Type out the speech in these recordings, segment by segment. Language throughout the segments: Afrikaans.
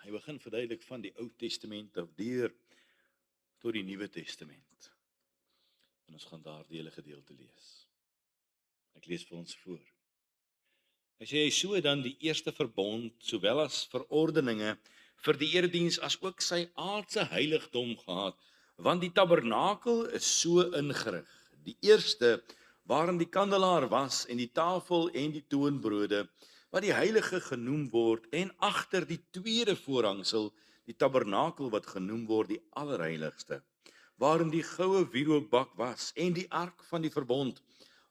Hy begin verduidelik van die Ou Testament af deur tot die Nuwe Testament. En ons gaan daar die hele gedeelte lees. Ek lees vir ons voor. Hy sê hy so dan die eerste verbond, sowel as verordeninge vir die erediens as ook sy aardse heiligdom gehad, want die tabernakel is so ingerig. Die eerste waarin die kandelaar was en die tafel en die toonbrode, wat die heilige genoem word, en agter die tweede voorhangsel, die tabernakel wat genoem word die allerheiligste, waarin die goue wierookbak was en die ark van die verbond,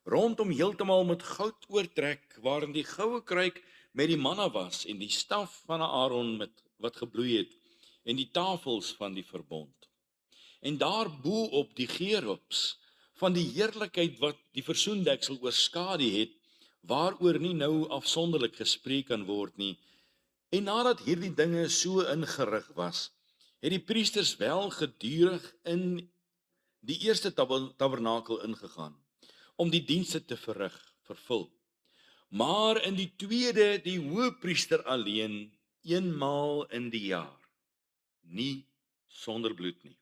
rondom heeltemal met goud oortrek, waarin die goue kruik met die manna was en die staf van Aaron met wat gebloei het en die tafels van die verbond. En daarbo op die gerubs van die heerlikheid wat die versoendeksel oorskadu het, waaroor nie nou afsonderlik gespreek kan word nie. En nadat hierdie dinge so ingerig was, het die priesters wel gedurig in die eerste tabernakel ingegaan om die dienste te vervul. Maar in die tweede die hoëpriester alleen, eenmaal in die jaar, nie sonder bloed nie.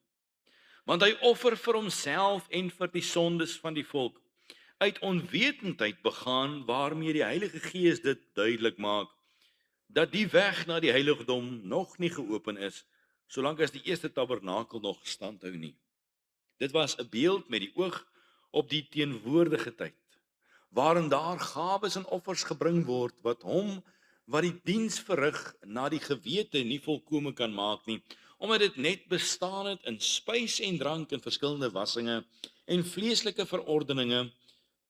Want hy offer vir homself en vir die sondes van die volk, uit onwetendheid begaan, waarmee die Heilige Gees dit duidelik maak, dat die weg na die heiligdom nog nie geopen is, solank as die eerste tabernakel nog standhou nie. Dit was 'n beeld met die oog op die teenwoordige tyd, waarin daar gawes en offers gebring word, wat hom wat die diens verrig na die gewete nie volkome kan maak nie, omdat dit net bestaan het in spys en drank en verskillende wassinge en vleeslike verordeninge,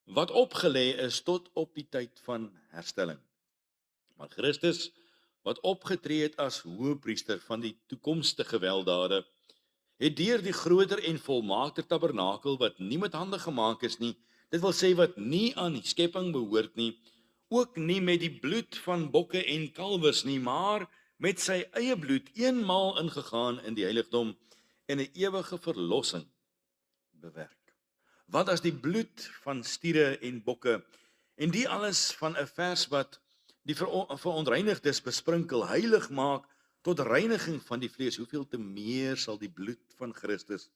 wat opgelê is tot op die tyd van herstelling. Maar Christus, wat opgetree het as hoëpriester van die toekomstige weldade, het deur die groter en volmaakter tabernakel wat nie met hande gemaak is nie, dit wil sê wat nie aan die skepping behoort nie, ook nie met die bloed van bokke en kalwers nie, maar met sy eie bloed eenmaal ingegaan in die heiligdom en 'n ewige verlossing bewerk. Want as die bloed van stiere en bokke en die alles van 'n vers wat die verontreinigdes besprinkel heilig maak tot reiniging van die vlees, hoeveel te meer sal die bloed van Christus,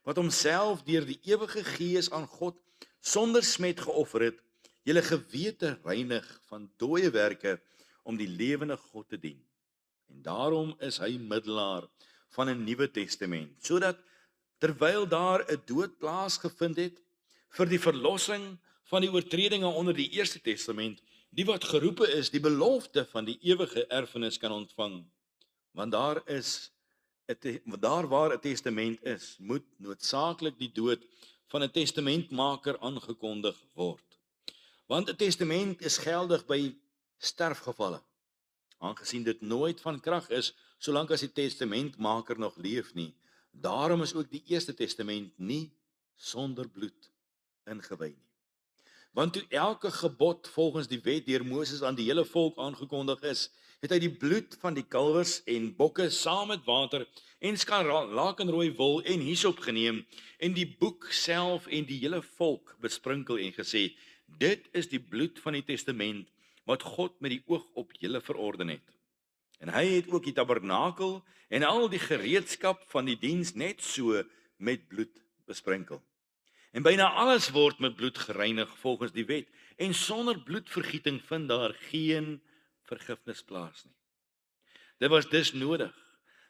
wat homself deur die ewige Gees aan God sonder smet geoffer het, julle gewete reinig van dooie werke om die lewende God te dien. En daarom is hy middelaar van 'n Nuwe Testament, sodat terwyl daar 'n dood plaasgevind het vir die verlossing van die oortredinge onder die Eerste Testament, die wat geroepe is die belofte van die ewige erfenis kan ontvang. Want daar waar 'n testament is, moet noodsaaklik die dood van 'n testamentmaker aangekondig word. Want 'n testament is geldig by sterfgevalle, aangesien dit nooit van krag is solank as die testamentmaker nog leef nie. Daarom is ook die Eerste Testament nie sonder bloed ingewy nie. Want toe elke gebod volgens die wet deur Moses aan die hele volk aangekondig is, het hy die bloed van die kalwers en bokke saam met water en skarlakenrooi wol en hisop geneem en die boek self en die hele volk besprinkel en gesê, dit is die bloed van die testament wat God met die oog op julle verorden het. En hy het ook die tabernakel en al die gereedskap van die diens net so met bloed besprinkel. En byna alles word met bloed gereinig volgens die wet, en sonder bloedvergieting vind daar geen vergifnis plaas nie. Dit was dus nodig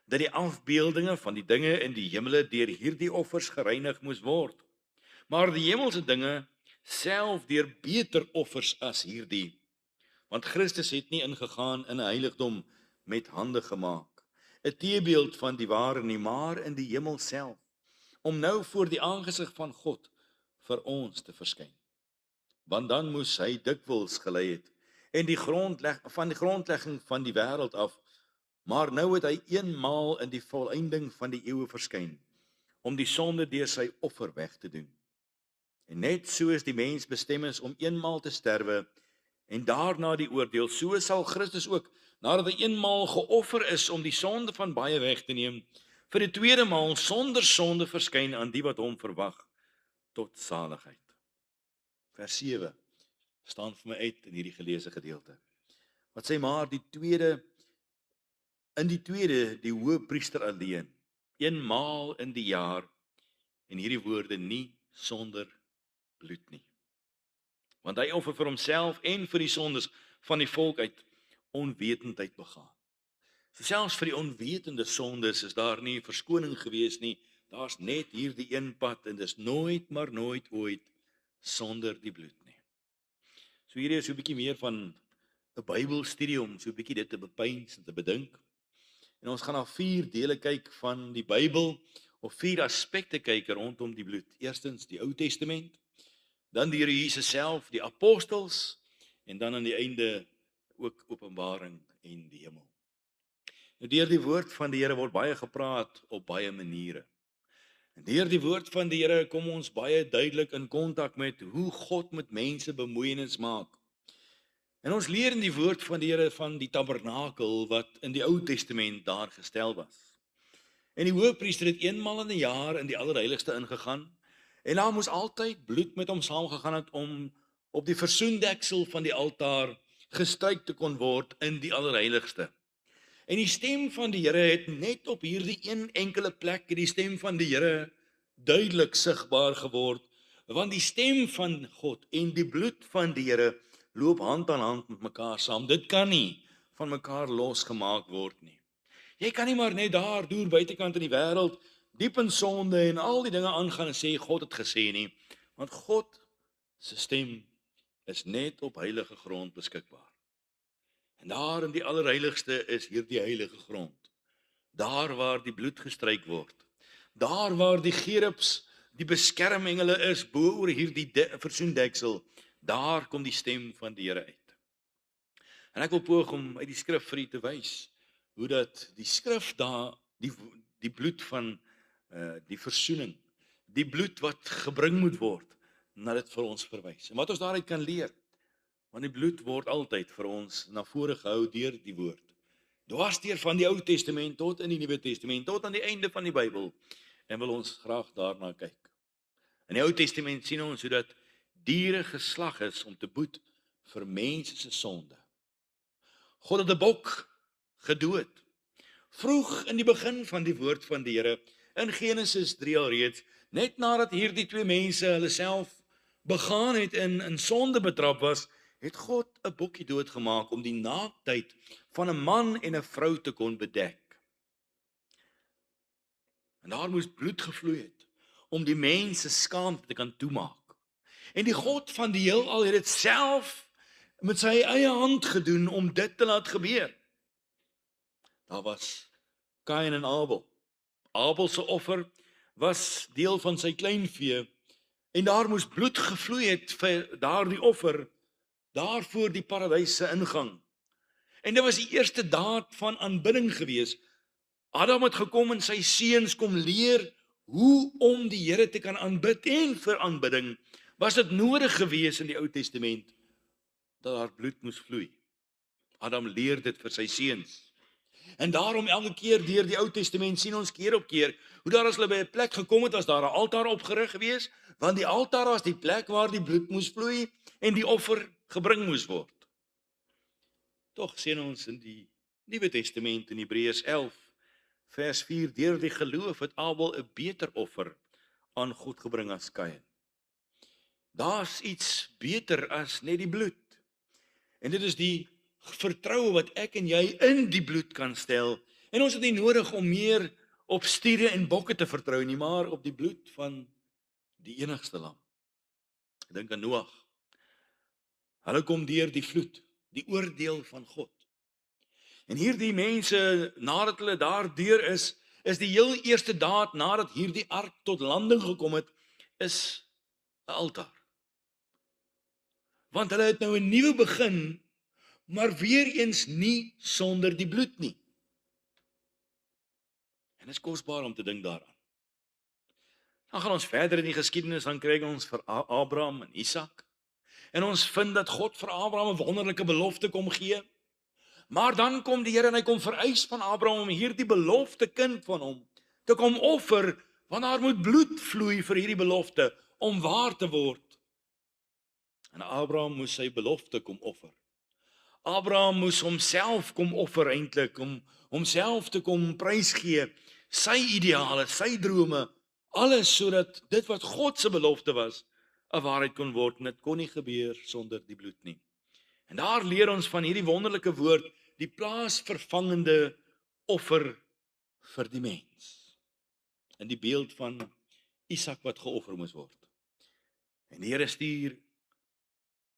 dat die afbeeldinge van die dinge in die hemele deur hierdie offers gereinig moes word, maar die hemelse dinge self deur beter offers as hierdie, want Christus het nie ingegaan in 'n heiligdom met hande gemaak, 'n teebeeld van die ware nie, maar in die hemel self, om nou voor die aangesig van God vir ons te verskyn. Want dan moes hy dikwels gelei het en die grondlegging van die wêreld af, maar nou het hy eenmaal in die volëinding van die eeue verskyn om die sonde deur sy offer weg te doen. En net soos die mens bestem is om eenmaal te sterwe en daarna die oordeel, so sal Christus ook, nadat hy eenmaal geoffer is om die sonde van baie weg te neem, vir die tweede maal sonder sonde verskyn aan die wat hom verwag tot saligheid. Vers 7 staan vir my uit in hierdie geleesde gedeelte. Wat sê maar die tweede In die tweede, die hoëpriester alleen, eenmaal in die jaar, en hierdie woorde nie sonder bloed nie. Want hy offer vir homself en vir die sondes van die volk uit onwetendheid begaan. So selfs vir die onwetende sondes is daar nie verskoning gewees nie. Daar's net hierdie een pad en dis nooit maar nooit ooit sonder die bloed nie. So hierdie is so 'n bietjie meer van 'n Bybelstudie om so 'n bietjie dit te bepeins en te bedink. En ons gaan na 4 dele kyk van die Bybel of 4 aspekte kyk rondom die bloed. Eerstens die Ou Testament, dan die Here Jesus self, die apostels en dan aan die einde ook Openbaring en die hemel. Nou deur die woord van die Here word baie gepraat op baie maniere. En deur die woord van die Here kom ons baie duidelik in kontak met hoe God met mense bemoeienis maak. En ons leer in die woord van die Here van die tabernakel wat in die Ou Testament daar gestel was. En die hoëpriester het eenmaal in 'n jaar in die allerheiligste ingegaan en daar moes altyd bloed met hom saamgegaan het om op die versoendeksel van die altaar gestryk te kon word in die allerheiligste. En die stem van die Here het net op hierdie een enkele plek, die stem van die Here duidelik sigbaar geword, want die stem van God en die bloed van die Here loop hand aan hand met mekaar saam. Dit kan nie van mekaar losgemaak word nie. Jy kan nie maar net daar deur buitekant in die wêreld diep in sonde en al die dinge aangaan en sê God het gesê nie, want God se stem is net op heilige grond beskikbaar. En daar in die allerheiligste is hierdie heilige grond. Daar waar die bloed gestryk word. Daar waar die gerubs, die beskermengele is bo oor hierdie versoendeksel. Daar kom die stem van die Here uit. En ek wil poog om uit die skrif vir u te wys hoe dat die skrif daar die bloed van die versoening, die bloed wat gebring moet word, na dit vir ons verwys. En wat ons daaruit kan leer, want die bloed word altyd vir ons na vore gehou deur die woord. Dwarsteer van die Ou Testament tot in die Nuwe Testament, tot aan die einde van die Bybel, en wil ons graag daarna kyk. In die Ou Testament sien ons hoe dat diere geslag is om te boet vir mense se sonde. God het 'n bok gedood. Vroeg in die begin van die woord van die Here, in Genesis 3 alreeds, net nadat hierdie twee mense hulle self begaan het en in sonde betrap was, het God 'n bokkie doodgemaak om die naaktheid van 'n man en 'n vrou te kon bedek. En daar moes bloed gevloei het om die mense skaamte te kan toemaak. En die God van die heelal het dit self met sy eie hand gedoen om dit te laat gebeur. Daar was Kain en Abel. Abel se offer was deel van sy kleinvee en daar moes bloed gevloei het vir daardie offer, daarvoor die paradys se ingang. En dit was die eerste daad van aanbidding gewees. Adam het gekom en sy seuns kom leer hoe om die Here te kan aanbid, en vir aanbidding was dit nodig gewees in die Ou Testament dat daar bloed moes vloei. Adam leer dit vir sy seuns. En daarom elke keer deur die Ou Testament sien ons keer op keer hoe daar as hulle by 'n plek gekom het, as daar 'n altaar opgerig gewees, want die altaar was die plek waar die bloed moes vloei en die offer gebring moes word. Tog sien ons in die Nuwe Testament in Hebreërs 11 vers 4, deur die geloof het Abel 'n beter offer aan God gebring as Kain. Daar's iets beter as net die bloed. En dit is die vertroue wat ek en jy in die bloed kan stel. En ons het nie nodig om meer op stiere en bokke te vertrou nie, maar op die bloed van die enigste lam. Ek dink aan Noag. Hulle kom deur die vloed, die oordeel van God. En hierdie mense, nadat hulle daardeur is die heel eerste daad nadat hierdie ark tot landing gekom het, is 'n altaar. Want hulle het nou 'n nuwe begin, maar weer eens nie sonder die bloed nie. En dit is kosbaar om te dink daaraan. Dan gaan ons verder in die geskiedenis, dan kry ons vir Abraham en Isak. En ons vind dat God vir Abraham 'n wonderlike belofte kom gee. Maar dan kom die Here en hy kom vereis van Abraham om hierdie belofte kind van hom te kom offer, want daar moet bloed vloei vir hierdie belofte om waar te word. En Abraham moes sy belofte kom offer. Abraham moes homself kom offer eintlik, om homself te kom prysgee, sy ideale, sy drome, alles sodat dit wat God se belofte was, 'n waarheid kon word, en dit kon nie gebeur sonder die bloed nie. En daar leer ons van hierdie wonderlike woord, die plaasvervangende offer vir die mens. In die beeld van Isak wat geoffer moes word. En die Here stuur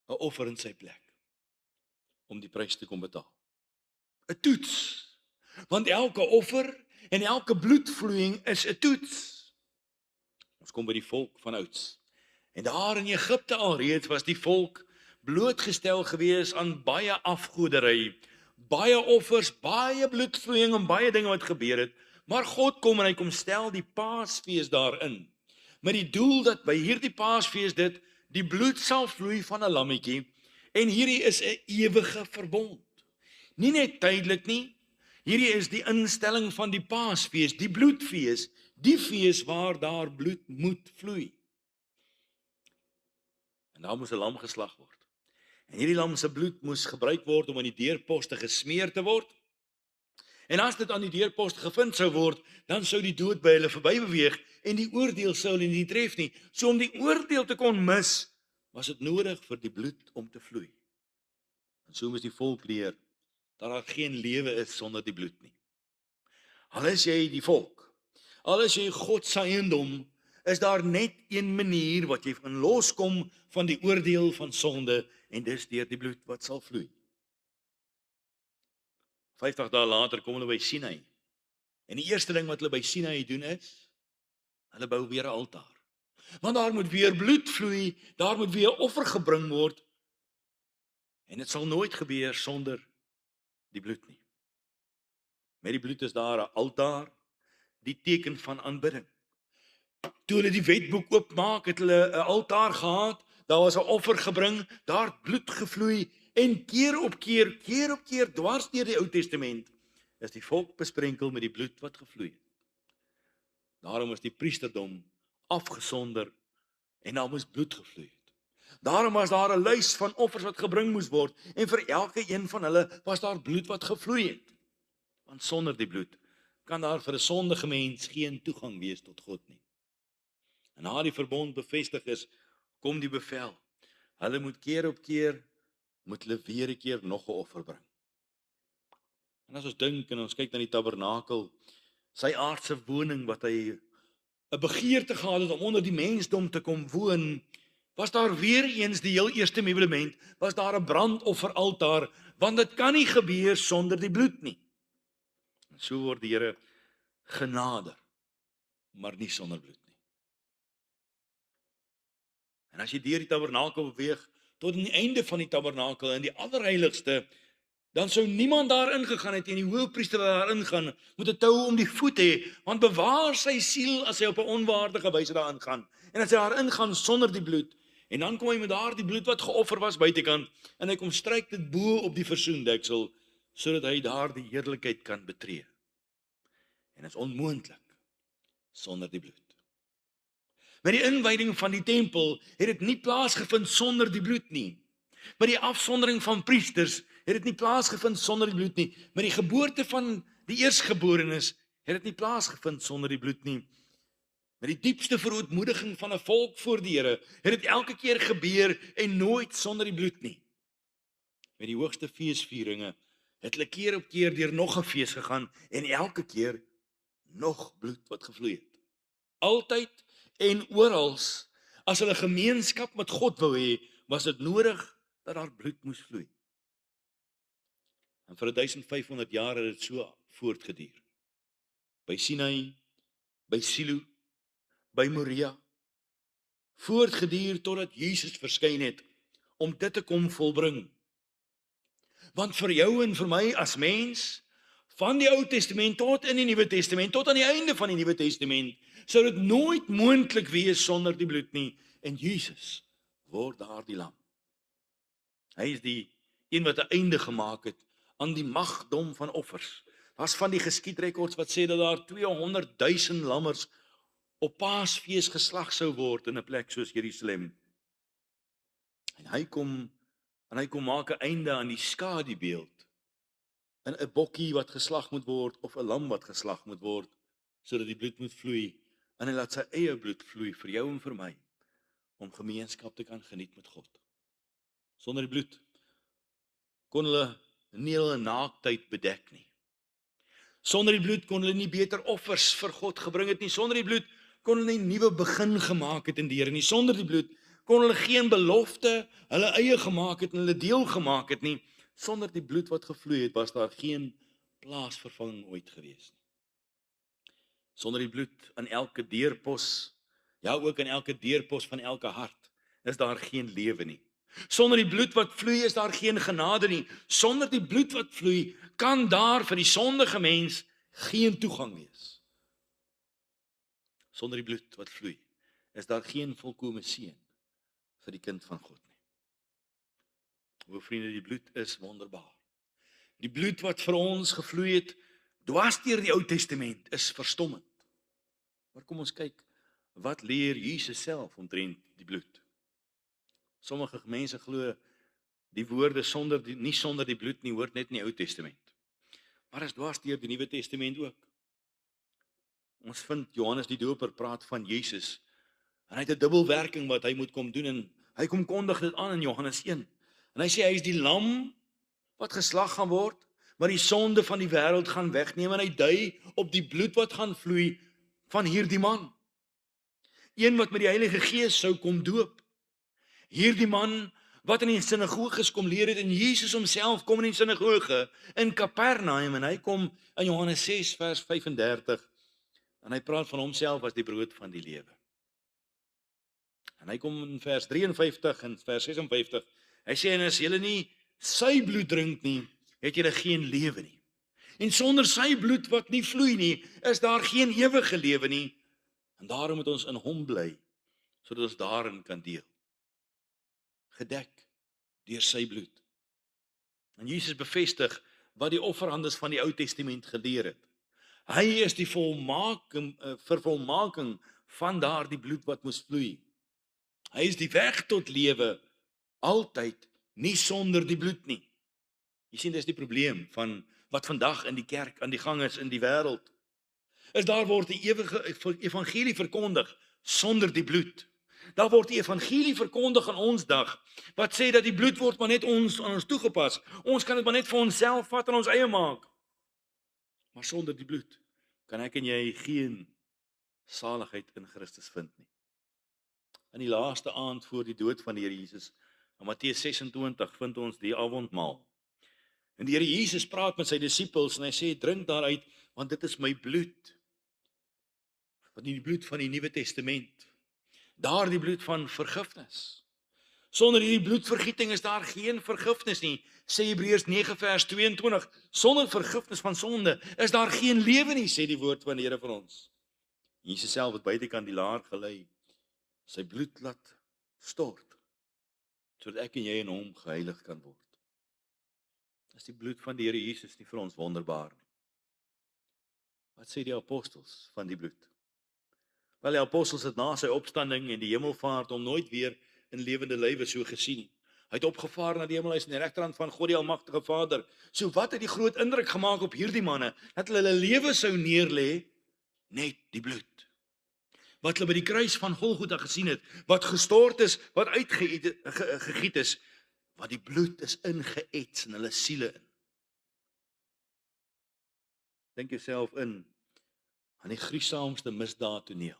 'n offer in sy plek om die prys te kom betaal. 'n Toets. Want elke offer en elke bloedvloeiing is 'n toets. Ons kom by die volk van ouds. En daar in Egipte alreeds was die volk blootgestel gewees aan baie afgoderry, baie offers, baie bloedvloeiing en baie dinge wat gebeur het. Maar God kom en hy kom stel die Paasfees daarin, met die doel dat by hierdie Paasfees die bloed sal vloei van 'n lammetjie, en hierdie is 'n ewige verbond. Nie net tydelik nie, hierdie is die instelling van die Paasfees, die bloedfees, die fees waar daar bloed moet vloei. En daar moes 'n lam geslag word. En hierdie lam se bloed moes gebruik word om aan die deurposte gesmeer te word. En as dit aan die deurpost gevind sou word, dan sou die dood by hulle verby beweeg en die oordeel sou hulle nie tref nie. So om die oordeel te kon mis, was dit nodig vir die bloed om te vloei. En so moes die volk leer dat daar geen lewe is sonder die bloed nie. Al is jy die volk, al is jy God se eiendom, is daar net een manier wat jy kan loskom van die oordeel van sonde, en dis deur die bloed wat sal vloei. 50 dae later kom hulle by Sinai. En die eerste ding wat hulle by Sinai doen is, hulle bou weer 'n altaar. Want daar moet weer bloed vloei, daar moet weer offer gebring word. En dit sal nooit gebeur sonder die bloed nie. Met die bloed is daar 'n altaar, die teken van aanbidding. Toe hulle die wetboek oopmaak, het hulle 'n altaar gehad, daar was 'n offer gebring, daar het bloed gevloei, en keer op keer, dwars deur die Ou Testament, is die volk besprenkel met die bloed wat gevloei het. Daarom is die priesterdom afgesonder, en daar moes bloed gevloei het. Daarom was daar 'n lys van offers wat gebring moes word, en vir elke een van hulle was daar bloed wat gevloei het. Want sonder die bloed kan daar vir 'n sondige mens geen toegang wees tot God nie. En na die verbond bevestig is, kom die bevel. Hulle moet keer op keer, moet hulle weer 'n keer nog 'n offer bring. En as ons dink en ons kyk na die tabernakel, sy aardse woning wat hy 'n begeerte gehad het om onder die mensdom te kom woon, was daar weer eens die heel eerste meublement, was daar 'n brandofferaltaar, want dit kan nie gebeur sonder die bloed nie. En so word die Here genader, maar nie sonder bloed nie. En as jy deur die tabernakel beweeg, tot aan die einde van die tabernakel, in die allerheiligste, dan sou niemand daar ingegaan het, en die hoëpriester wat daar ingaan, moet 'n tou om die voet hê, want bewaar sy siel as hy op 'n onwaardige wyse daar ingaan. En as hy daar ingaan sonder die bloed, en dan kom hy met daardie bloed wat geoffer was buitekant, en hy kom stryk dit bo op die versoendeksel, sodat hy daardie heerlikheid kan betree. En dit is onmoontlik sonder die bloed. Met die inwyding van die tempel het dit nie plaasgevind sonder die bloed nie. Met die afsondering van priesters het dit nie plaasgevind sonder die bloed nie. Met die geboorte van die eersgeborenes het dit nie plaasgevind sonder die bloed nie. Met die diepste verootmoediging van 'n volk voor die Here het dit elke keer gebeur en nooit sonder die bloed nie. Met die hoogste feesvieringe het hulle keer op keer deur nog 'n fees gegaan en elke keer nog bloed wat gevloei het. Altyd en oral, as hulle gemeenskap met God wou hê, was dit nodig dat daar bloed moes vloei. En vir 1500 jaar het dit so voortgeduur. By Sinai, by Silo, by Moria, voortgeduur totdat Jesus verskyn het om dit te kom volbring. Want vir jou en vir my as mens, van die Ou Testament tot in die Nuwe Testament, tot aan die einde van die Nuwe Testament, sou dit nooit moontlik wees sonder die bloed nie. En Jesus word daar die lam. Hy is die een wat 'n einde gemaak het aan die magdom van offers. Was van die geskiedrekords wat sê dat daar 200.000 lammers op Paasfees geslag sou word in 'n plek soos Jerusalem. En hy kom En hy kom maak 'n einde aan die skadubeeld in 'n bokkie wat geslag moet word of 'n lam wat geslag moet word sodat die bloed moet vloei. En hy laat sy eie bloed vloei vir jou en vir my om gemeenskap te kan geniet met God. Sonder die bloed kon hulle nie hulle naaktheid bedek nie. Sonder die bloed kon hulle nie beter offers vir God gebring het nie. Sonder die bloed kon hulle nie 'n nuwe begin gemaak het in die Here nie. Sonder die bloed kon hulle geen belofte hulle eie gemaak het en hulle deel gemaak het nie. Sonder die bloed wat gevloei het, was daar geen plaasvervanging ooit gewees nie. Sonder die bloed aan elke deurpos, ja ook aan elke deurpos van elke hart, is daar geen lewe nie. Sonder die bloed wat vloei is daar geen genade nie. Sonder die bloed wat vloei kan daar vir die sondige mens geen toegang wees. Sonder die bloed wat vloei is daar geen volkome seën vir die kind van God nie. O vriende, die bloed is wonderbaar. Die bloed wat vir ons gevloei het dwars deur die Ou Testament is verstommend. Maar kom ons kyk, wat leer Jesus self omtrent die bloed? Sommige mense glo die woorde nie sonder die bloed nie hoort net in die Ou Testament. Maar is dwars deur die Nuwe Testament ook. Ons vind Johannes die Doper praat van Jesus en hy het 'n dubbelwerking wat hy moet kom doen en hy kom kondig dit aan in Johannes 1. En hy sê hy is die lam wat geslag gaan word, maar die sonde van die wêreld gaan wegneem en hy dui op die bloed wat gaan vloei van hierdie man. Een wat met die Heilige Gees sou kom doop. Hierdie man wat in die sinagoges kom leer het en Jesus homself kom in die sinagoge in Kapernaum en hy kom in Johannes 6 vers 35 en hy praat van homself as die brood van die lewe. En hy kom in vers 53 en vers 56, hy sê en as julle nie sy bloed drink nie, het julle geen lewe nie. En sonder sy bloed wat nie vloei nie, is daar geen ewige lewe nie. En daarom moet ons in hom bly, sodat ons daarin kan deel. Gedek deur sy bloed. En Jesus bevestig wat die offerandes van die Ou Testament geleer het. Hy is die vervolmaking van daardie bloed wat moes vloei. Hy is die weg tot lewe, altyd, nie sonder die bloed nie. Jy sien, dis die probleem van wat vandag in die kerk aan die gang is in die wêreld. Is daar word die ewige evangelie verkondig sonder die bloed. Daar word die evangelie verkondig in ons dag, wat sê dat die bloed word maar net aan ons toegepas. Ons kan dit maar net vir onsself vat en ons eie maak. Maar sonder die bloed kan ek en jy geen saligheid in Christus vind nie. In die laaste aand voor die dood van die Here Jesus, in Matteus 26 vind ons die avondmaal. En die Here Jesus praat met sy disippels en hy sê, drink daaruit, want dit is my bloed. Van die bloed van die Nuwe Testament. Daar die bloed van vergifnis. Sonder hierdie bloedvergieting is daar geen vergifnis nie, sê Hebreërs 9 vers 22. Sonder vergifnis van sonde is daar geen lewe nie, sê die woord van die Here vir ons. Jesus self het buitekant die laar gelei, sy bloed laat stort, sodat ek en jy in hom geheilig kan word. Is die bloed van die Here Jesus nie vir ons wonderbaar nie? Wat sê die apostels van die bloed? Wel, die apostels het na sy opstanding en die hemelvaart hom nooit weer in lewende lywe so gesien nie. Hy het opgevaar na die hemel, hy is in die regterhand van God die Almagtige Vader. So wat het die groot indruk gemaak op hierdie manne, dat hulle lewe sou neerlê? Net die bloed. Wat hulle by die kruis van Golgotha gesien het, wat gestort is, wat uitgegiet is, wat die bloed is ingeets in hulle siele in. Dink jouself in aan die gruwsaamste misdaadtoneel.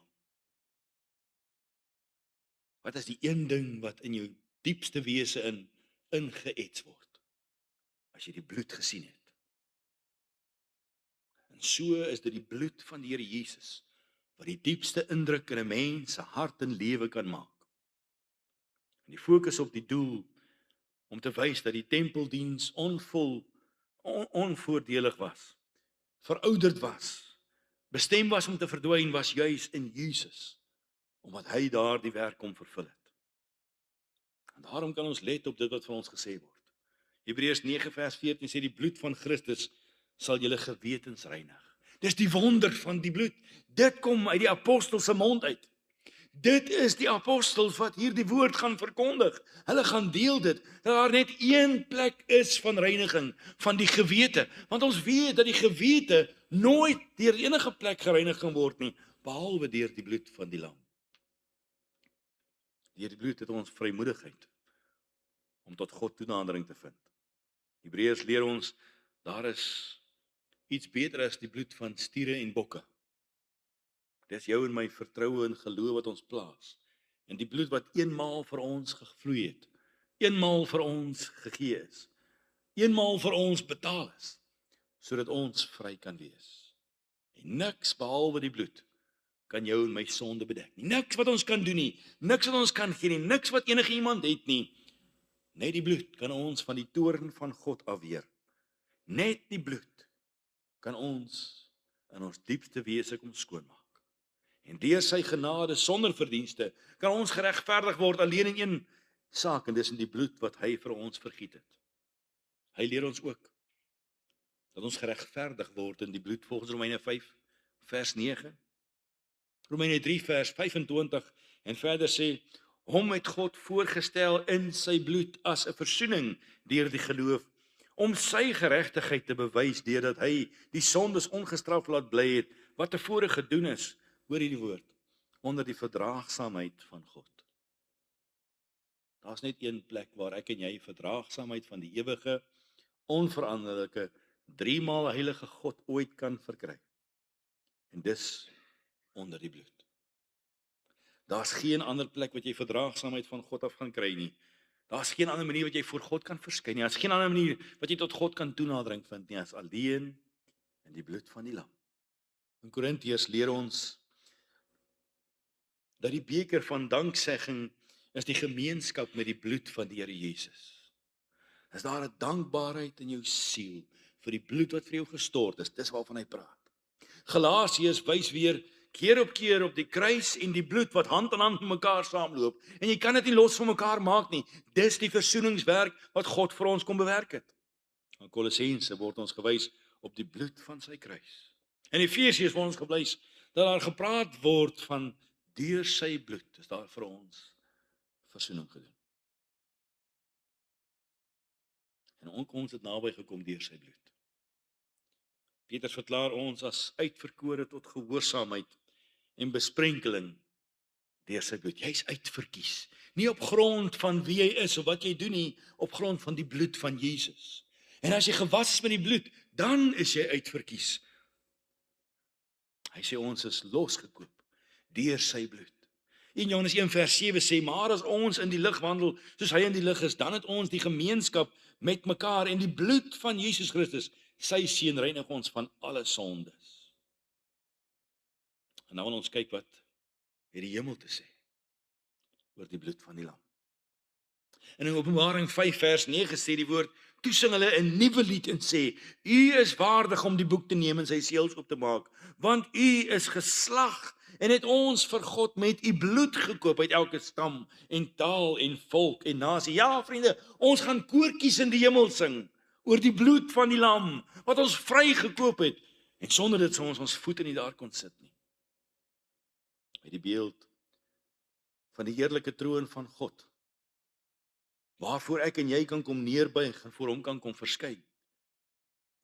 Wat is die een ding wat in jou diepste wese ingeets word, as jy die bloed gesien het? En so is dit die bloed van die Here Jesus, wat die diepste indruk in 'n mens se hart en lewe kan maak. En die fokus op die doel, om te wys dat die tempeldiens onvoordelig was, verouderd was, bestem was om te verdwyn, was juis in Jesus, omdat hy daar die werk kom vervul het. En daarom kan ons let op dit wat van ons gesê word. Hebreërs 9 vers 14 sê die bloed van Christus sal julle gewetens reinig. Dis die wonder van die bloed. Dit kom uit die apostel se mond uit. Dit is die apostels wat hier die woord gaan verkondig. Hulle gaan deel dit, dat daar net een plek is van reiniging, van die gewete. Want ons weet dat die gewete nooit deur enige plek gereinig kan word nie, behalwe deur die bloed van die lam. Deur die bloed het ons vrymoedigheid om tot God toenadering te vind. Hebreërs leer ons, daar is iets beter as die bloed van stiere en bokke. Dis jou en my vertroue en geloof wat ons plaas. En die bloed wat eenmaal vir ons gevloei het, eenmaal vir ons gegee is, eenmaal vir ons betaal is, sodat ons vry kan wees. En niks behalwe die bloed kan jou en my sonde bedek nie. Niks wat ons kan doen nie, niks wat ons kan gee nie, niks wat enige iemand het nie. Net die bloed kan ons van die toorn van God afweer. Net die bloed kan ons in ons diepste wese kom skoonmaak. En deur sy genade sonder verdienste kan ons geregverdig word alleen in een saak, en dis in die bloed wat hy vir ons vergiet het. Hy leer ons ook dat ons geregverdig word in die bloed volgens Romeine 5 vers 9. Romeine 3 vers 25 en verder sê, hom het God voorgestel in sy bloed as 'n versoening deur die geloof, om sy geregtigheid te bewys deurdat hy die sondes ongestraf laat bly het wat tevore gedoen is, hoor hierdie woord, onder die verdraagsaamheid van God. Daar's net een plek waar ek en jy verdraagsaamheid van die ewige, onveranderlike, driemaal heilige God ooit kan verkry. En dis onder die bloed. Daar's geen ander plek wat jy verdraagsaamheid van God af gaan kry nie. Daar's geen ander manier wat jy voor God kan verskyn nie. Daar's geen ander manier wat jy tot God kan toenadering vind nie, as alleen in die bloed van die lam. In Korintiërs leer ons dat die beker van danksegging is die gemeenskap met die bloed van die Here Jesus. Is daar 'n dankbaarheid in jou siel vir die bloed wat vir jou gestort is, dis waarvan hy praat. Galasiërs wys weer keer op die kruis en die bloed wat hand aan hand met mekaar saamloop. En jy kan dit nie los van mekaar maak nie. Dis die versoeningswerk wat God vir ons kom bewerk het. In Kolossense word ons gewys op die bloed van sy kruis. In Efesiërs word ons gewys dat daar gepraat word van deur sy bloed is daar vir ons versoening gedoen. En ons het naby gekom deur sy bloed. Petrus verklaar ons as uitverkore tot gehoorsaamheid en besprenkeling deur sy bloed. Jy's uitverkies, nie op grond van wie jy is of wat jy doen nie, op grond van die bloed van Jesus. En as jy gewas is met die bloed, dan is jy uitverkies. Hy sê ons is losgekoop deur sy bloed. In Johannes 1 vers 7 sê, maar as ons in die lig wandel, soos hy in die lig is, dan het ons die gemeenskap met mekaar, en die bloed van Jesus Christus, sy seun, reinig ons van alle sondes. En nou wil ons kyk wat het die hemel te sê oor die bloed van die lam. En in Openbaring 5 vers 9 sê die woord, toe sing hulle 'n nuwe lied en sê, u is waardig om die boek te neem en sy seels oop te maak, want u is geslag en het ons vir God met u bloed gekoop uit elke stam en taal en volk en nasie. Ja, vriende, ons gaan koortjies in die hemel sing oor die bloed van die lam, wat ons vry gekoop het, en sonder dit sou ons voete nie daar kon sit nie. By die beeld van die heerlike troon van God, waarvoor ek en jy kan kom neerbuig en voor hom kan kom verskyn,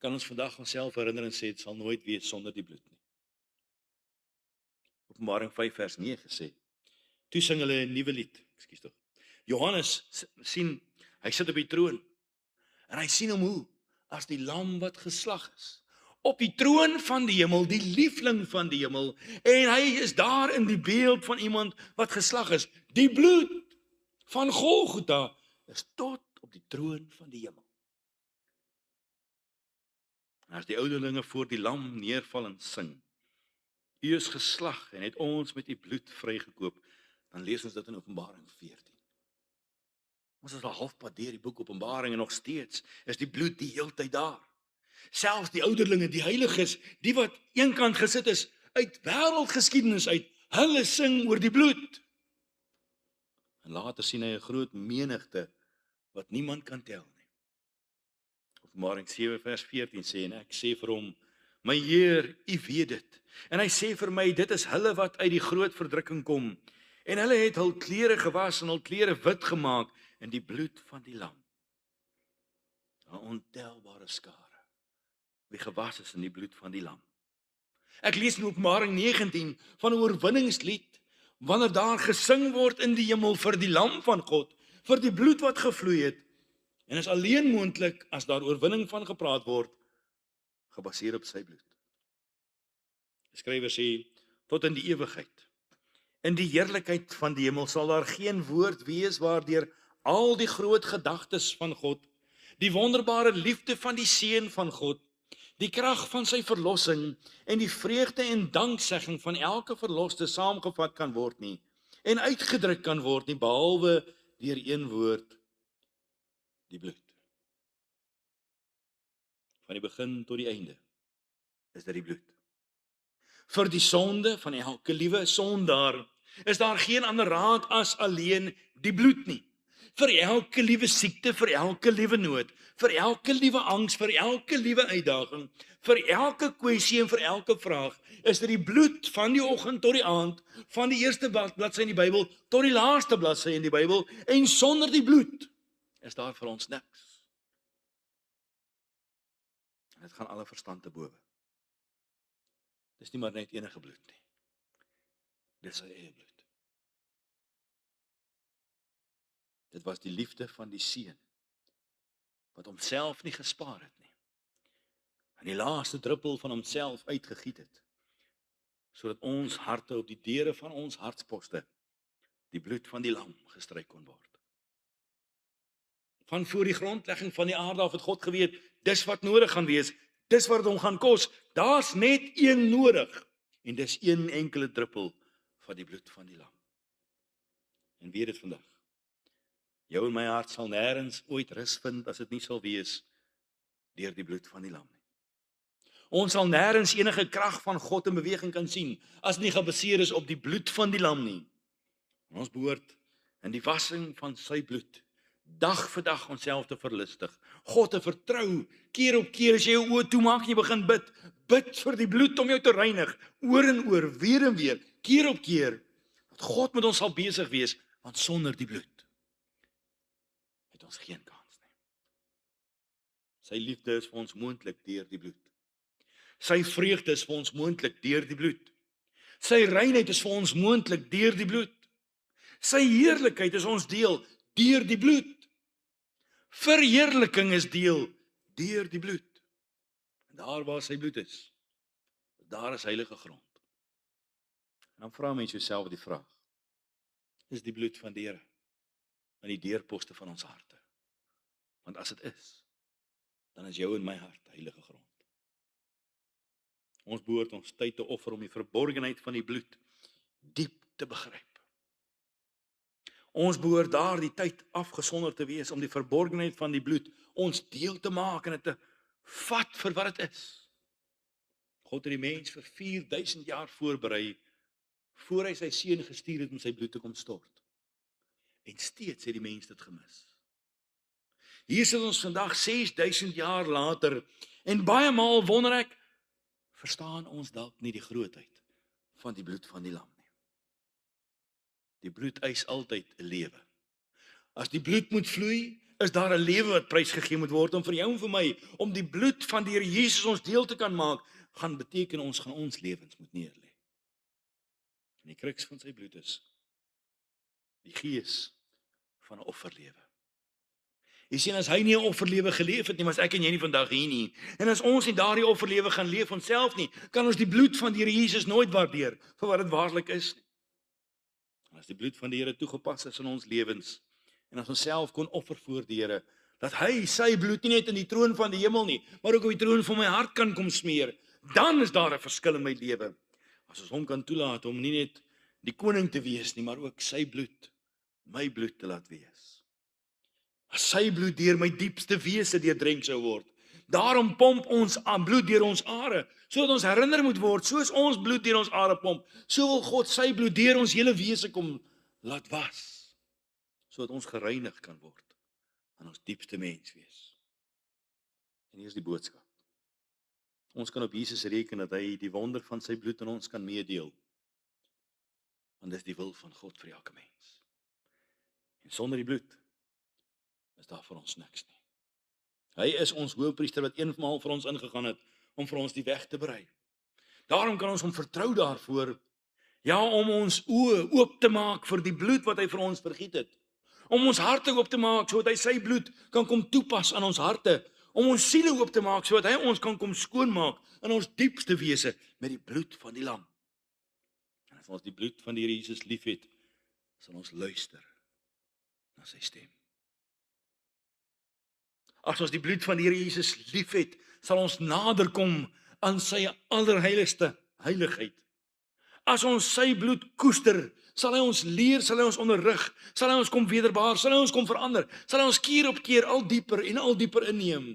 kan ons vandag onsself herinner en sê, dit sal nooit wees sonder die bloed nie. Openbaring 5 vers 9 sê, toe sing hulle 'n nuwe lied, Johannes sien, hy sit op die troon, en hy sien hom hoe, as die lam wat geslag is, op die troon van die hemel, die liefling van die hemel, en hy is daar in die beeld van iemand wat geslag is. Die bloed van Golgotha is tot op die troon van die hemel. En as die ouderlinge voor die lam neerval en sing, u is geslag en het ons met u bloed vrygekoop, dan lees ons dit in Openbaring 14. Ons is al halfpad deur die boek Openbaring en nog steeds is die bloed die heeltyd daar. Selfs die ouderlinge, die heiliges, die wat eenkant gesit is uit wêreldgeskiedenis uit, hulle sing oor die bloed. En later sien hy 'n groot menigte wat niemand kan tel nie. Openbaring 7 vers 14 sê, en ek sê vir hom, my Heer, u weet dit. En hy sê vir my, dit is hulle wat uit die groot verdrukking kom. En hulle het hul klere gewas en hul klere wit gemaak in die bloed van die lam. 'n Ontelbare skare wie gewas is in die bloed van die lam. Ek lees in Openbaring 19 van 'n oorwinningslied wanneer daar gesing word in die hemel vir die lam van God, vir die bloed wat gevloei het. En is alleen moontlik as daar oorwinning van gepraat word, gebaseer op sy bloed. Die skrywer sê, tot in die ewigheid. In die heerlikheid van die hemel sal daar geen woord wees waardeur al die groot gedagtes van God, die wonderbare liefde van die Seun van God, die krag van sy verlossing en die vreugde en danksegging van elke verloste saamgevat kan word nie en uitgedruk kan word nie behalwe deur een woord, die bloed. Van die begin tot die einde is dit die bloed. Vir die sonde van elke liewe sondaar is daar geen ander raad as alleen die bloed nie. Vir elke liewe siekte, vir elke liewe nood, vir elke liewe angs, vir elke liewe uitdaging, vir elke kwessie en vir elke vraag, is dit die bloed van die oggend tot die aand, van die eerste bladsy in die Bybel tot die laaste bladsy in die Bybel, en sonder die bloed is daar vir ons niks. En dit gaan alle verstand te bowe. Dis nie maar net enige bloed nie. Dis sy eie bloed. Dit was die liefde van die Seun wat homself nie gespaar het nie. En die laaste druppel van homself uitgegiet het, sodat ons harte op die deure van ons hartsposte die bloed van die lam gestryk kon word. Van voor die grondlegging van die aarde af het God geweet, dis wat nodig gaan wees, dis wat hom gaan kos. Daar's net een nodig en dis een enkele druppel van die bloed van die lam. En weet dit vandag. Jou en my hart sal nêrens ooit rus vind as dit nie sal wees deur die bloed van die lam nie. Ons sal nêrens enige krag van God in beweging kan sien as dit nie gebaseer is op die bloed van die lam nie. Ons behoort in die wassing van sy bloed dag vir dag onsself te verlustig, God te vertrou, keer op keer as jy jou oë toemaak en jy begin bid, bid vir die bloed om jou te reinig, oor en oor, weer en weer, keer op keer, dat God met ons sal besig wees, want sonder die bloed het ons geen kans nie. Sy liefde is vir ons moontlik deur die bloed. Sy vreugde is vir ons moontlik deur die bloed. Sy reinheid is vir ons moontlik deur die bloed. Sy heerlikheid is ons deel deur die bloed. Verheerliking is deel deur die bloed. En daar waar sy bloed is, daar is heilige grond. En dan vra mens jouself die vraag, is die bloed van die Here in die deurposte van ons harte? Want as dit is, dan is jou en my hart heilige grond. Ons behoort ons tyd te offer om die verborgenheid van die bloed diep te begryp. Ons behoort daar die tyd afgesonder te wees om die verborgenheid van die bloed ons deel te maak en dit te vat vir wat dit is. God het die mens vir 4000 jaar voorberei voor hy sy seun gestuur het om sy bloed te kom stort. En steeds het die mens dit gemis. Hier sit ons vandag 6000 jaar later en baie maal wonder ek, verstaan ons dalk nie die grootheid van die bloed van die lam nie. Die bloed eis altyd 'n lewe. As die bloed moet vloei, is daar 'n lewe wat prysgegee moet word om vir jou en vir my, om die bloed van die Here Jesus ons deel te kan maak, gaan beteken ons gaan ons lewens moet neerlê. En die kruks van sy bloed is die gees van 'n offerlewe. Jy sien, as hy nie 'n offerlewe geleef het nie, was ek en jy nie vandag hier nie. En as ons nie daardie offerlewe gaan leef onsself nie, kan ons die bloed van die Here Jesus nooit waardeer vir wat dit waarlik is nie. En as die bloed van die Here toegepas is in ons lewens, en as ons self kon offer voor die Here, dat hy sy bloed nie net in die troon van die hemel nie, maar ook op die troon van my hart kan kom smeer, dan is daar 'n verskil in my lewe. As ons hom kan toelaat om nie net die koning te wees nie, maar ook sy bloed, my bloed te laat wees. As sy bloed deur my diepste wese deurdrenk sou word. Daarom pomp ons aan bloed deur ons are, sodat ons herinner moet word, soos ons bloed deur ons are pomp, so wil God sy bloed deur ons hele wese kom laat was, sodat ons gereinig kan word aan ons diepste mens wees. En hier is die boodskap. Ons kan op Jesus reken dat hy die wonder van sy bloed in ons kan meedeel. Want dis die wil van God vir elke mens. En sonder die bloed is daar vir ons niks nie. Hy is ons hoëpriester wat eenmaal vir ons ingegaan het om vir ons die weg te berei. Daarom kan ons hom vertrou daarvoor, ja, om ons oë oop te maak vir die bloed wat hy vir ons vergiet het. Om ons harte oop te maak sodat hy sy bloed kan kom toepas aan ons harte, om ons siele oop te maak sodat hy ons kan kom skoonmaak in ons diepste wese met die bloed van die lam. En as ons die bloed van die Here Jesus liefhet, sal ons luister na sy stem. As ons die bloed van die Here Jesus liefhet, sal ons naderkom aan sy allerheiligste heiligheid. As ons sy bloed koester, sal hy ons leer, sal hy ons onderrig, sal hy ons kom wederbaar, sal hy ons kom verander, sal hy ons keer op keer al dieper en al dieper inneem.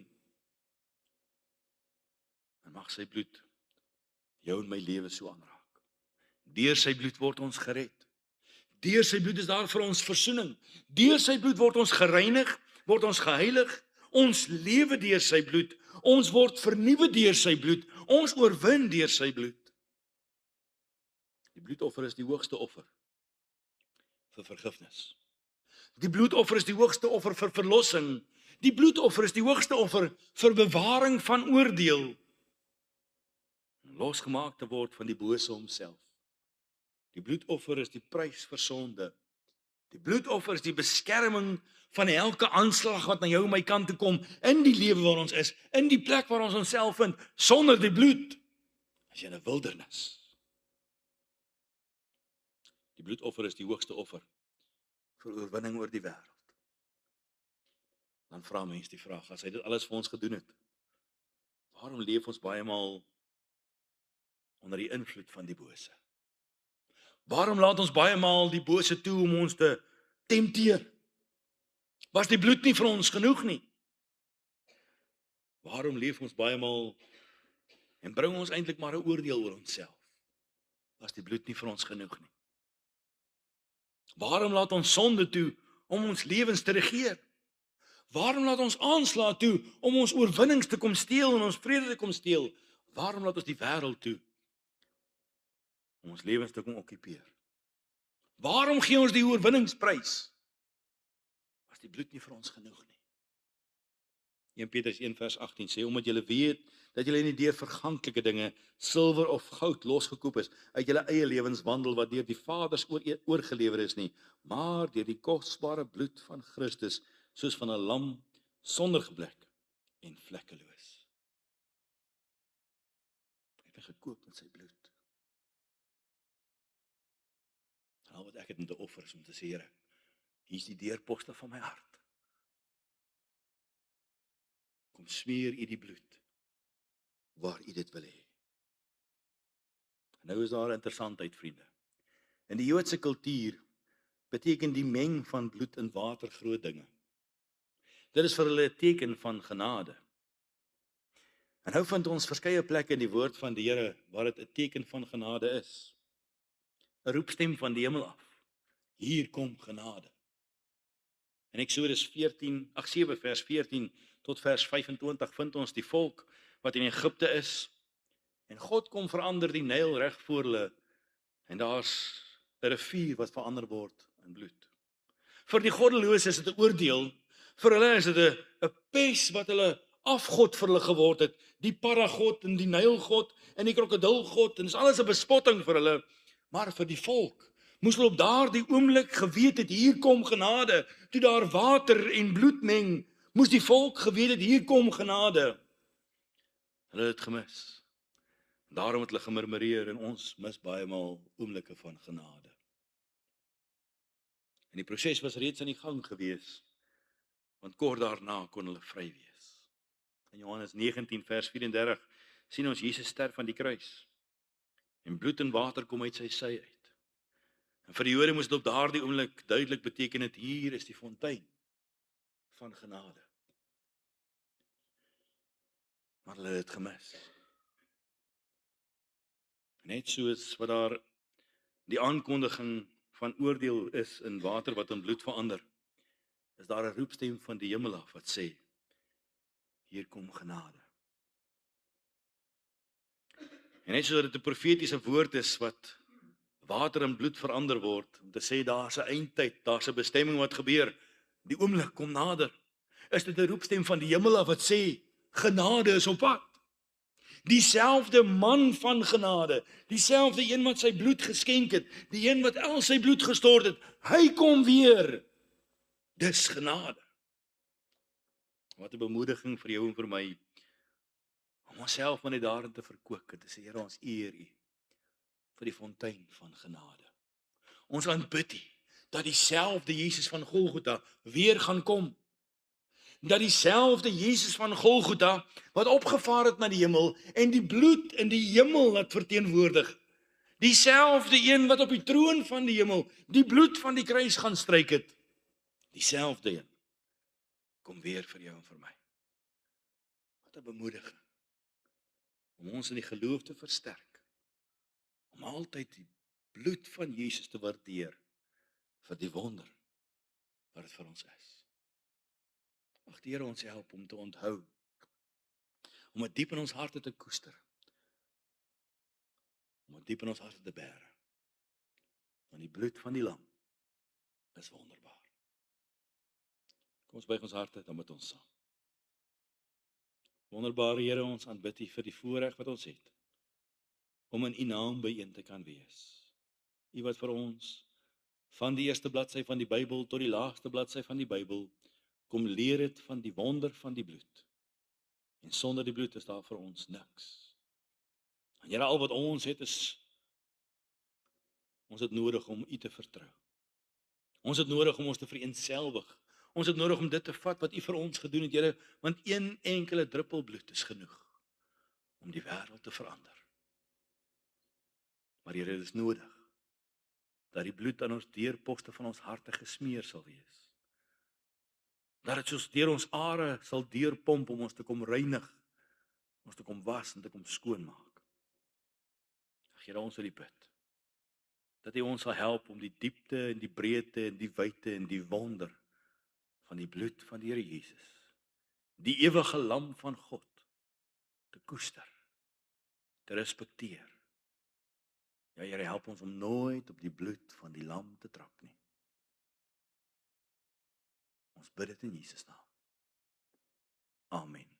En mag sy bloed jou en my lewe so aanraak. Deur sy bloed word ons gered. Deur sy bloed is daar vir ons versoening. Deur sy bloed word ons gereinig, word ons geheilig. Ons lewe deur sy bloed. Ons word vernuwe deur sy bloed. Ons oorwin deur sy bloed. Die bloedoffer is die hoogste offer vir vergifnis. Die bloedoffer is die hoogste offer vir verlossing. Die bloedoffer is die hoogste offer vir bewaring van oordeel. Losgemaak te word van die bose homself. Die bloedoffer is die prys vir sonde. Die bloedoffer is die beskerming van elke aanslag wat na jou en my kant toe kom, in die lewe waar ons is, in die plek waar ons onsself vind. Sonder die bloed is jy in 'n wildernis. Die bloedoffer is die hoogste offer vir oorwinning oor die wêreld. Dan vra mense die vraag, as hy dit alles vir ons gedoen het, waarom leef ons baie maal onder die invloed van die bose? Waarom laat ons baie maal die bose toe om ons te tempteer? Was die bloed nie vir ons genoeg nie? Waarom leef ons baie maal en bring ons eintlik maar 'n oordeel oor onsself? Was die bloed nie vir ons genoeg nie? Waarom laat ons sonde toe om ons lewens te regeer? Waarom laat ons aanslae toe om ons oorwinnings te kom steel en ons vrede te kom steel? Waarom laat ons die wêreld toe om ons lewens te kom okkupeer? Waarom gee ons die oorwinningsprys? Was die bloed nie vir ons genoeg nie? 1 Petrus 1 vers 18 sê, omdat julle weet dat julle nie deur verganklike dinge, silwer of goud losgekoop is uit julle eie lewenswandel wat deur die Vaders oorgelewer is nie, maar deur die kosbare bloed van Christus, soos van 'n lam sonder gebrek en vlekkeloos. Hy het gekoop met sy bloed. Al wat ek het om te offer is om te sê, Here, hier is die deurposte van my hart. Kom smeer u die bloed waar u dit wil hê. Nou is daar 'n interessantheid, vriende. In die Joodse kultuur beteken die meng van bloed en water groot dinge. Dit is vir hulle 'n teken van genade. En nou vind ons verskeie plekke in die woord van die Here waar dit 'n teken van genade is. 'n Roepstem van die hemel af. Hier kom genade. In Eksodus 7 vers 14 tot vers 25 vind ons die volk wat in Egipte is. En God kom verander die Nyl reg voor hulle. En daar's 'n rivier wat verander word in bloed. Vir die goddelose is dit 'n oordeel. Vir hulle is dit 'n pes wat hulle afgod vir hulle geword het. Die paragod en die Nylgod en die krokodilgod. En dis alles 'n bespotting vir hulle. Maar vir die volk moes hulle op daardie oomblik geweet het, hier kom genade. Toe daar water en bloed meng, moes die volk geweet het, hier kom genade. Hulle het gemis. Daarom het hulle gemurmureer en ons mis baie maal oomblikke van genade. En die proses was reeds aan die gang gewees, want kort daarna kon hulle vry wees. In Johannes 19 vers 34 sien ons Jesus sterf aan die kruis. En bloed en water kom uit sy sy uit. En vir die Jode moes dit op daardie oomblik duidelik beteken het, hier is die fontein van genade. Maar hulle het gemis. Net soos wat daar die aankondiging van oordeel is in water wat in bloed verander, is daar 'n roepstem van die hemel af wat sê, hier kom genade. En net soos dit 'n profetiese woord is wat water in bloed verander word, om te sê daar's 'n eindtyd, daar's 'n bestemming wat gebeur. Die oomblik kom nader. Is dit 'n roepstem van die hemel af wat sê genade is op pad? Dieselfde man van genade, dieselfde een wat sy bloed geskenk het, die een wat al sy bloed gestort het, hy kom weer. Dis genade. Wat 'n bemoediging vir jou en vir my om onsself maar net daarin te verkoop en te sê Here, ons eer U vir die fontein van genade. Ons aanbid U dat dieselfde Jesus van Golgotha weer gaan kom. Dat dieselfde Jesus van Golgotha wat opgevaar het na die hemel en die bloed in die hemel laat verteenwoordig. Dieselfde een wat op die troon van die hemel die bloed van die kruis gaan stryk het. Dieselfde een kom weer vir jou en vir my. Wat 'n bemoediging om ons in die geloof te versterk. Om altyd die bloed van Jesus te waardeer vir die wonder wat dit vir ons is. Mag die Here ons help om te onthou, om dit diep in ons harte te koester, om dit diep in ons harte te bære. Want die bloed van die lam is wonderbaar. Kom ons buig ons harte, dan met ons saam. Wonderbare Here, ons aanbid U vir die voorreg wat ons het, om in U naam byeen te kan wees. U wat vir ons, van die eerste bladsy van die Bybel tot die laagste bladsy van die Bybel, kom leer het van die wonder van die bloed. En sonder die bloed is daar vir ons niks. En Here, al wat ons het is, ons het nodig om U te vertrou. Ons het nodig om ons te vereenselwig. Ons het nodig om dit te vat wat U vir ons gedoen het, Here, want een enkele druppel bloed is genoeg om die wêreld te verander. Maar Here, dit is nodig dat die bloed aan ons deurposte van ons harte gesmeer sal wees. Dat dit soos deur ons are sal deurpomp om ons te kom reinig, ons te kom was en te kom skoonmaak. Here, ons wil U bid dat U ons sal help om die diepte en die breedte en die wyte en die wonder van die bloed van die Here Jesus, die ewige lam van God, te koester, te respekteer. Ja, Here, help ons om nooit op die bloed van die lam te trap nie. Ons bid dit in Jesus naam. Amen.